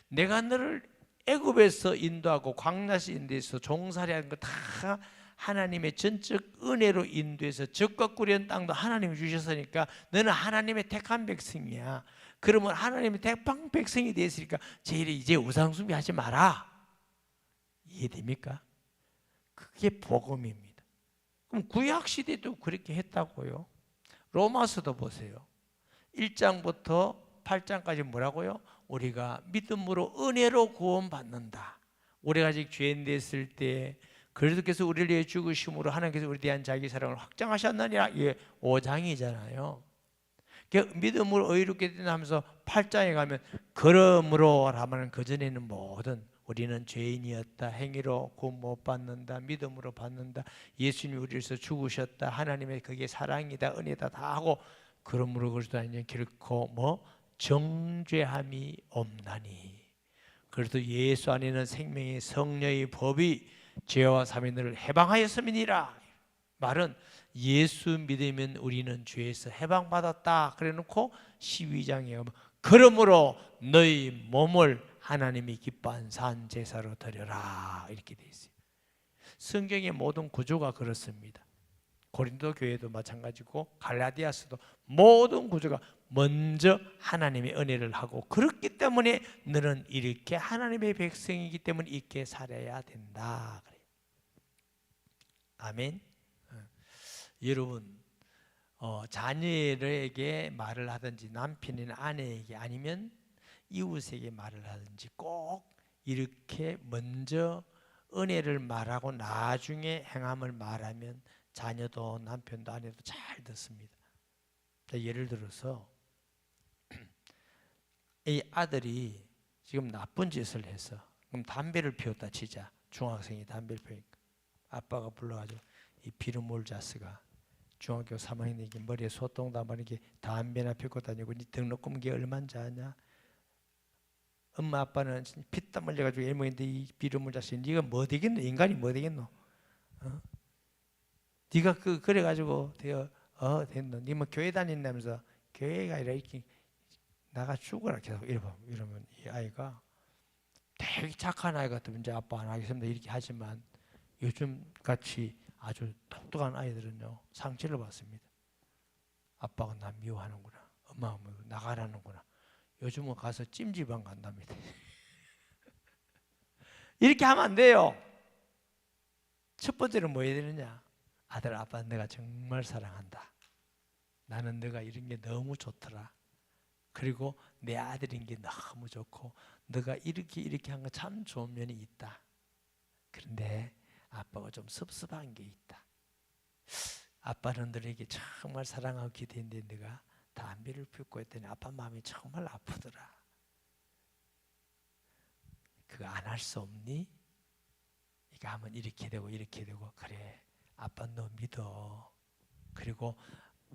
내가 너를 애굽에서 인도하고 광야에서 인도해서 종살이 하는 거 다 하나님의 전적 은혜로 인도해서 적과 꿀이는 땅도 하나님이 주셨으니까 너는 하나님의 택한 백성이야. 그러면 하나님의 택한 백성이 됐으니까 제1이 이제 우상숭배 하지 마라. 이해됩니까? 그게 복음입니다. 그럼 구약시대도 그렇게 했다고요. 로마서도 보세요. 1장부터 8장까지 뭐라고요? 우리가 믿음으로 은혜로 구원받는다. 우리가 아직 죄인 됐을 때 그리스도께서 우리를 위해 죽으심으로 하나님께서 우리에 대한 자기 사랑을 확장하셨느니라. 이게 5장이잖아요. 믿음으로 의롭게 된다 하면서 8장에 가면 그러므로 하면 그전에는 모든 우리는 죄인이었다. 행위로 구원 못 받는다. 믿음으로 받는다. 예수님이 우리를 위해서 죽으셨다. 하나님의 그게 사랑이다. 은혜다. 다 하고 그러므로 그리스도 아니면 결코 정죄함이 없나니. 그래도 예수 안에는 생명의 성령의 법이 죄와 사면을 해방하였음이니라. 말은 예수 믿으면 우리는 죄에서 해방받았다. 그래놓고 12장에 그러므로 너희 몸을 하나님이 기뻐한 산 제사로 드려라 이렇게 돼 있어요. 성경의 모든 구조가 그렇습니다. 고린도 교회도 마찬가지고 갈라디아서도 모든 구조가 먼저 하나님의 은혜를 하고 그렇기 때문에 너는 이렇게 하나님의 백성이기 때문에 이렇게 살아야 된다. 아멘. 여러분 자녀에게 말을 하든지 남편이나 아내에게 아니면 이웃에게 말을 하든지 꼭 이렇게 먼저 은혜를 말하고 나중에 행함을 말하면 자녀도 남편도 아내도 잘 듣습니다. 예를 들어서 이 아들이 지금 나쁜 짓을 해서 그럼 담배를 피웠다 치자. 중학생이 담배를 피우니까 아빠가 불러가지고 이 비름몰 자스가 중학교 3학년이기 머리에 소똥 담아니게 담배나 피우고 다니고 니 등록금 게 얼마인지 아냐? 엄마 아빠는 피땀 흘려가지고 애먹인데 이 비름몰 자스 니가 뭐 되겠노? 인간이 뭐 되겠노? 네가 그래가지고 됐노? 니 뭐 교회 다닌다면서 교회가 아니라 이렇게 나가 죽어라 계속 이러면 이 아이가 되게 착한 아이 같으면 이제 아빠 안 하겠습니다 이렇게 하지만 요즘 같이 아주 똑똑한 아이들은요 상처를 받습니다. 아빠가 나 미워하는구나. 엄마가 나가라는구나. 요즘은 가서 찜질방 간답니다. 이렇게 하면 안 돼요. 첫 번째는 뭐 해야 되느냐? 아들 아빠 내가 정말 사랑한다. 나는 너가 이런 게 너무 좋더라. 그리고 내 아들인 게 너무 좋고 너가 이렇게 한 거 참 좋은 면이 있다. 그런데 아빠가 좀 섭섭한 게 있다. 아빠는 너에게 정말 사랑하고 기대했는데 네가 담배를 피우고 했더니 아빠 마음이 정말 아프더라. 그거 안 할 수 없니? 이거 하면 이렇게 되고 그래 아빠 너 믿어. 그리고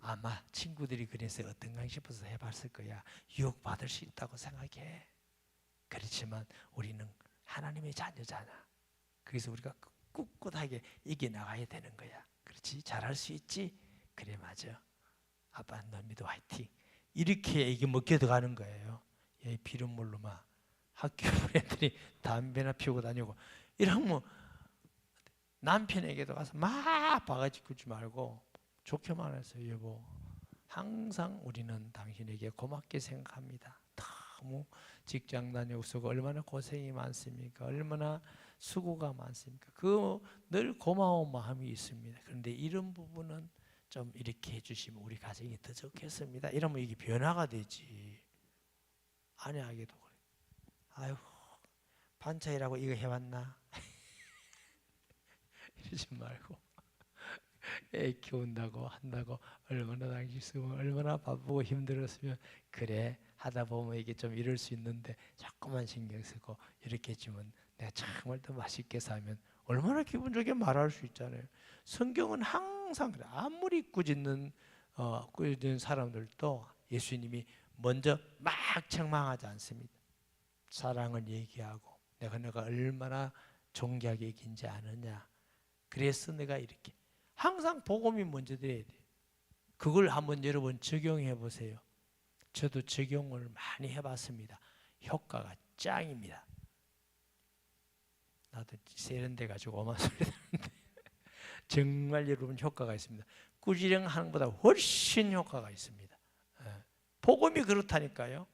아마 친구들이 그래서 어떤가 싶어서 해봤을 거야. 유혹받을 수 있다고 생각해. 그렇지만 우리는 하나님의 자녀잖아. 그래서 우리가 꿋꿋하게 이겨나가야 되는 거야. 그렇지? 잘할 수 있지? 그래 맞아. 아빠 너 믿어 화이팅. 이렇게 이게 먹게 들어가는 거예요. 이 비름물로 막 학교 애들이 담배나 피우고 다니고 이러면 남편에게도 가서 막 바가지 긁지 말고 좋게 말해서 여보 항상 우리는 당신에게 고맙게 생각합니다. 너무 직장 다니고서 얼마나 고생이 많습니까? 얼마나 수고가 많습니까? 그 늘 고마운 마음이 있습니다. 그런데 이런 부분은 좀 이렇게 해주시면 우리 가정이 더 좋겠습니다. 이러면 이게 변화가 되지. 아내에게도 그래. 아유 반차이라고 이거 해왔나? 이러지 말고 애 키운다고 한다고 얼마나 당신 쓰면 얼마나 바쁘고 힘들었으면 그래 하다 보면 이게 좀 이럴 수 있는데 조금만 신경 쓰고 이렇게 해주면 내가 정말 더 맛있게 살면 얼마나 기분 좋게 말할 수 있잖아요. 성경은 항상 그래. 아무리 꾸짖는 사람들도 예수님이 먼저 막 책망하지 않습니다. 사랑을 얘기하고 내가 얼마나 존귀하게 이긴지 아느냐. 그래서 내가 이렇게 항상 복음이 먼저 돼야 돼. 그걸 한번 여러분 적용해 보세요. 저도 적용을 많이 해봤습니다. 효과가 짱입니다. 나도 세련돼 가지고 오만 소리 듣는데 정말 여러분 효과가 있습니다. 꾸지령 하는 것보다 훨씬 효과가 있습니다. 복음이 그렇다니까요.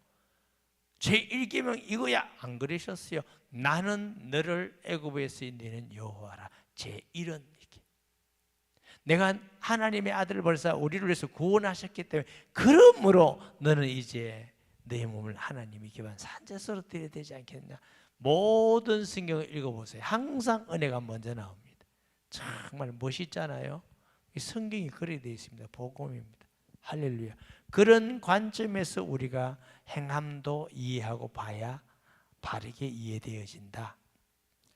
제1계명 이거야 안 그러셨어요? 나는 너를 애굽에서 인내는 여호와라. 제1은 이렇게 내가 하나님의 아들을 벌써 우리를 위해서 구원하셨기 때문에 그러므로 너는 이제 내 몸을 하나님이 기반 산제소로 드려야 되지 않겠냐. 모든 성경을 읽어보세요. 항상 은혜가 먼저 나옵니다. 정말 멋있잖아요. 이 성경이 그렇게 되어 있습니다. 복음입니다. 할렐루야. 그런 관점에서 우리가 행함도 이해하고 봐야 바르게 이해되어진다.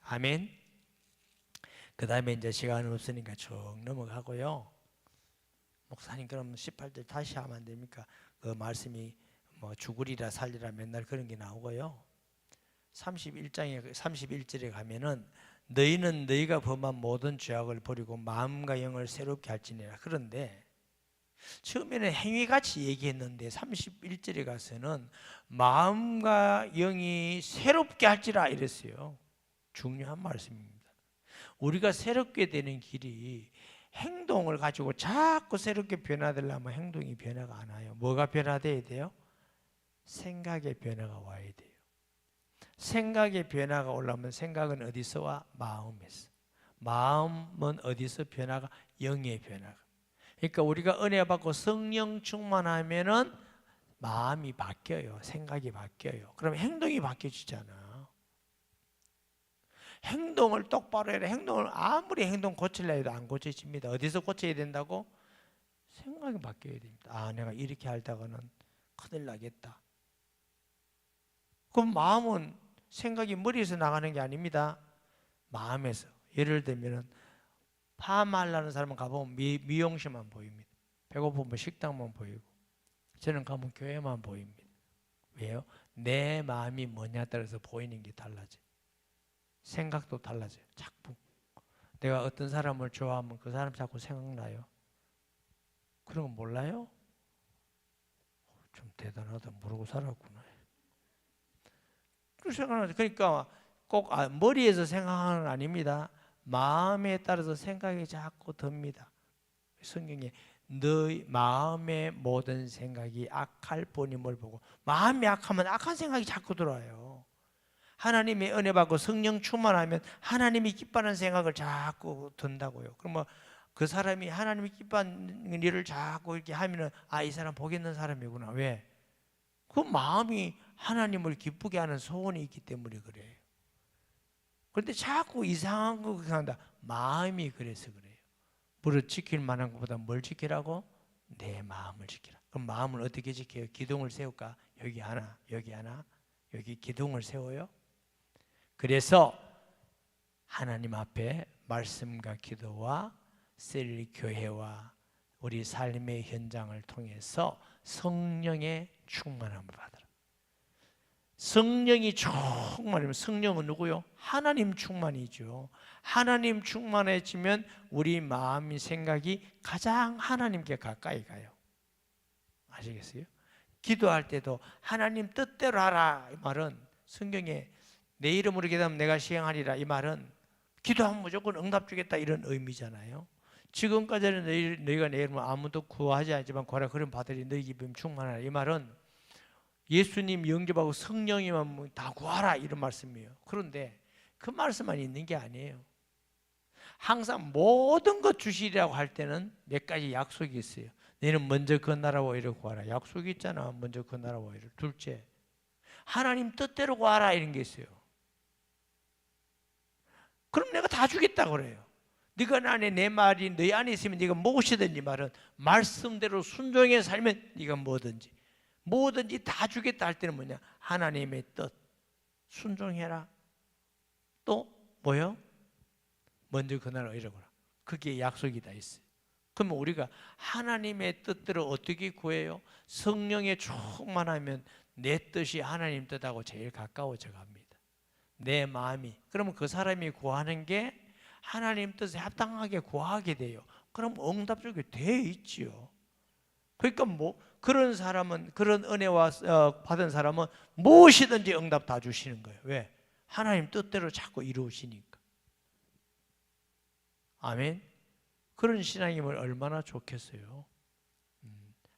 아멘. 그 다음에 이제 시간 없으니까 쭉 넘어가고요. 목사님 그럼 18절 다시 하면 안 됩니까? 그 말씀이 뭐 죽으리라 살리라 맨날 그런 게 나오고요. 31절에 가면은 너희는 너희가 범한 모든 죄악을 버리고 마음과 영을 새롭게 할지니라. 그런데 처음에는 행위같이 얘기했는데 31절에 가서는 마음과 영이 새롭게 할지라 이랬어요. 중요한 말씀입니다. 우리가 새롭게 되는 길이 행동을 가지고 자꾸 새롭게 변화되려면 행동이 변화가 안 와요. 뭐가 변화돼야 돼요? 생각의 변화가 와야 돼요. 생각의 변화가 오려면 생각은 어디서 와? 마음에서. 마음은 어디서 변화가? 영의 변화가. 그러니까 우리가 은혜 받고 성령 충만하면은 마음이 바뀌어요. 생각이 바뀌어요. 그럼 행동이 바뀌어지잖아. 행동을 똑바로 해라. 행동을 아무리 행동 고치려 해도 안 고쳐집니다. 어디서 고쳐야 된다고? 생각이 바뀌어야 됩니다. 아, 내가 이렇게 하다가는 큰일 나겠다. 그럼 마음은 생각이 머리에서 나가는 게 아닙니다. 마음에서. 예를 들면 파마하려는 사람은 가보면 미용실만 보입니다. 배고프면 식당만 보이고, 저는 가면 교회만 보입니다. 왜요? 내 마음이 뭐냐에 따라서 보이는 게 달라져요. 생각도 달라져요. 자꾸 내가 어떤 사람을 좋아하면 그 사람 자꾸 생각나요. 그런 거 몰라요? 좀 대단하다. 모르고 살았구나. 그러니까 꼭 머리에서 생각하는 건 아닙니다. 마음에 따라서 생각이 자꾸 듭니다. 성경에 너희 마음의 모든 생각이 악할 뿐임을 보고, 마음이 악하면 악한 생각이 자꾸 들어와요. 하나님의 은혜 받고 성령 충만하면 하나님이 기뻐하는 생각을 자꾸 든다고요. 그러면 그 사람이 하나님이 기뻐하는 일을 자꾸 이렇게 하면은 이 사람 복 있는 사람이구나. 왜? 그 마음이 하나님을 기쁘게 하는 소원이 있기 때문에 그래요. 그런데 자꾸 이상한 거 한다. 마음이 그래서 그래요. 무릇 지킬 만한 것보다 뭘 지키라고? 내 마음을 지키라. 그럼 마음을 어떻게 지켜요? 기둥을 세울까? 여기 하나, 여기 하나, 여기 기둥을 세워요. 그래서 하나님 앞에 말씀과 기도와 셀 교회와 우리 삶의 현장을 통해서 성령의 충만함을 받으라. 성령이 충만하면, 성령은 누구요? 하나님 충만이죠. 하나님 충만해지면 우리 마음이 생각이 가장 하나님께 가까이 가요. 아시겠어요? 기도할 때도 하나님 뜻대로 하라 이 말은, 성경에 내 이름으로 기도하면 내가 시행하리라 이 말은 기도하면 무조건 응답 주겠다 이런 의미잖아요. 지금까지는 너희가 내 이름으로 아무도 구하지 않지만 구하라 그럼 받으리 너희 기쁨 충만하라 이 말은 예수님 영접하고 성령이만 다 구하라 이런 말씀이에요. 그런데 그 말씀만 있는 게 아니에요. 항상 모든 것 주시리라고 할 때는 몇 가지 약속이 있어요. 너희는 먼저 그 나라와 의를 구하라. 약속이 있잖아. 먼저 그 나라와 의를. 둘째, 하나님 뜻대로 구하라 이런 게 있어요. 그럼 내가 다 주겠다 그래요. 네가 안에 내 말이 너희 안에 있으면 네가 무엇이든지 말은 말씀대로 순종해 살면 네가 뭐든지 다 주겠다 할 때는 뭐냐? 하나님의 뜻 순종해라. 또 뭐요? 먼저 그 나라 이러거라. 그게 약속이 다 있어요. 그러면 우리가 하나님의 뜻대로 어떻게 구해요? 성령에 충만하면 내 뜻이 하나님 뜻하고 제일 가까워져 갑니다. 내 마음이. 그러면 그 사람이 구하는 게 하나님 뜻에 합당하게 구하게 돼요. 그럼 응답 주게 돼 있지요. 그러니까 그런 사람은, 그런 은혜와 받은 사람은 무엇이든지 응답 다 주시는 거예요. 왜? 하나님 뜻대로 자꾸 이루시니까. 아멘. 그런 신앙이면 얼마나 좋겠어요.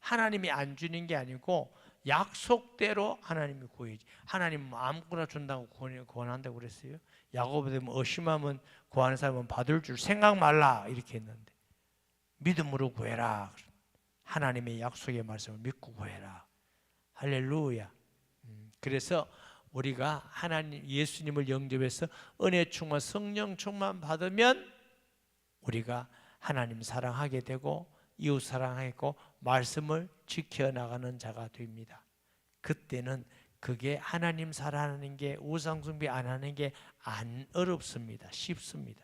하나님이 안 주는 게 아니고 약속대로 하나님이 구해야지. 하나님 아무거나 준다고 구원한다고 그랬어요. 야고보 되면 의심하면 구하는 사람은 받을 줄 생각 말라 이렇게 했는데 믿음으로 구해라. 하나님의 약속의 말씀을 믿고 구해라. 할렐루야. 그래서 우리가 하나님 예수님을 영접해서 은혜 충만 성령 충만 받으면 우리가 하나님 사랑하게 되고 이웃 사랑하고 말씀을 지켜나가는 자가 됩니다. 그때는 그게 하나님 사랑하는 게, 우상 숭배 안 하는 게 안 어렵습니다. 쉽습니다.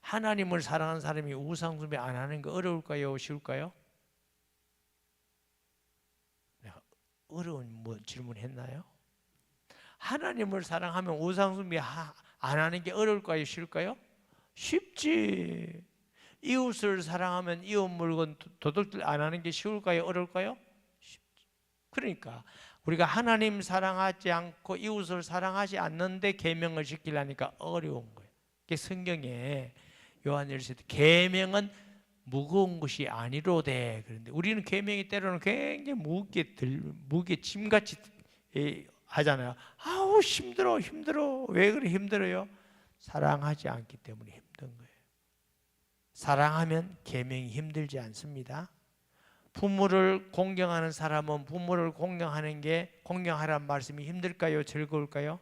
하나님을 사랑하는 사람이 우상 숭배 안 하는 거 어려울까요? 쉬울까요? 내가 어려운 질문했나요? 하나님을 사랑하면 우상 숭배 안 하는 게 어려울까요? 쉬울까요? 쉽지. 이웃을 사랑하면 이웃 물건 도둑질 안 하는 게 쉬울까요? 어려울까요? 쉽지. 그러니까 우리가 하나님 사랑하지 않고 이웃을 사랑하지 않는데 계명을 지키려니까 어려운 거예요. 그게 성경에 요한일서 계명은 무거운 것이 아니로되, 그런데 우리는 계명이 때로는 굉장히 무게 짐같이 하잖아요. 아우 힘들어. 왜 그래 힘들어요? 사랑하지 않기 때문에 힘든 거예요. 사랑하면 계명이 힘들지 않습니다. 부모를 공경하는 사람은 부모를 공경하라는 말씀이 힘들까요? 즐거울까요?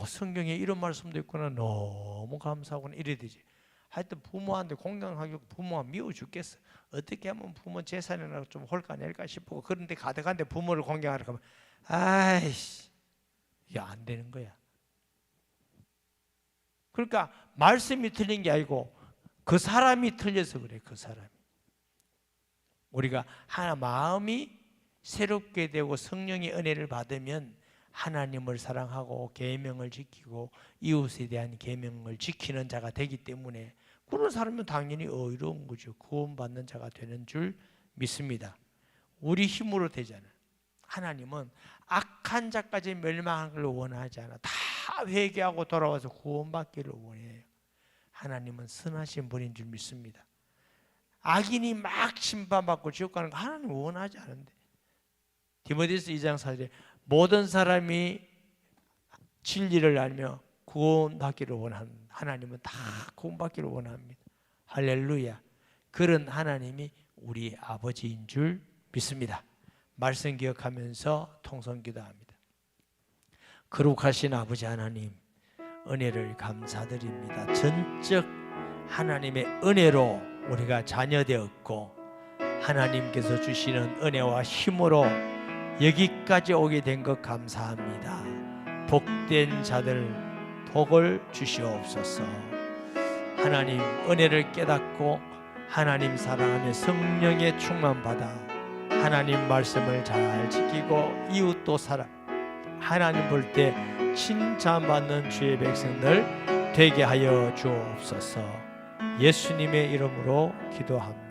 성경에 이런 말씀도 있구나. 너무 감사하구나. 이래 되지. 하여튼 부모한테 공경하기 부모가 미워 죽겠어. 어떻게 하면 부모 재산이나 좀 홀까 낼까 싶고, 그런데 가득한데 부모를 공경하라 하면 아이씨, 이게 안 되는 거야. 그러니까 말씀이 틀린 게 아니고 그 사람이 틀려서 그래. 그 사람이. 우리가 마음이 새롭게 되고 성령의 은혜를 받으면 하나님을 사랑하고 계명을 지키고 이웃에 대한 계명을 지키는 자가 되기 때문에 그런 사람은 당연히 의로운 거죠. 구원받는 자가 되는 줄 믿습니다. 우리 힘으로 되잖아요. 하나님은 악한 자까지 멸망하는 걸 원하지 않아. 다 회개하고 돌아와서 구원받기를 원해요. 하나님은 선하신 분인 줄 믿습니다. 악인이 막 심판받고 지옥 가는 거 하나님 원하지 않은데. 디모데후서 2장 4절에 모든 사람이 진리를 알며 구원받기를 원하는, 하나님은 다 구원받기를 원합니다. 할렐루야. 그런 하나님이 우리 아버지인 줄 믿습니다. 말씀 기억하면서 통성기도합니다. 거룩하신 아버지 하나님, 은혜를 감사드립니다. 전적 하나님의 은혜로 우리가 자녀되었고 하나님께서 주시는 은혜와 힘으로 여기까지 오게 된 것 감사합니다. 복된 자들 복을 주시옵소서. 하나님 은혜를 깨닫고 하나님 사랑하며 성령의 충만받아 하나님 말씀을 잘 지키고 이웃도 하나님 볼 때 칭찬받는 주의 백성들 되게 하여 주옵소서. 예수님의 이름으로 기도합니다.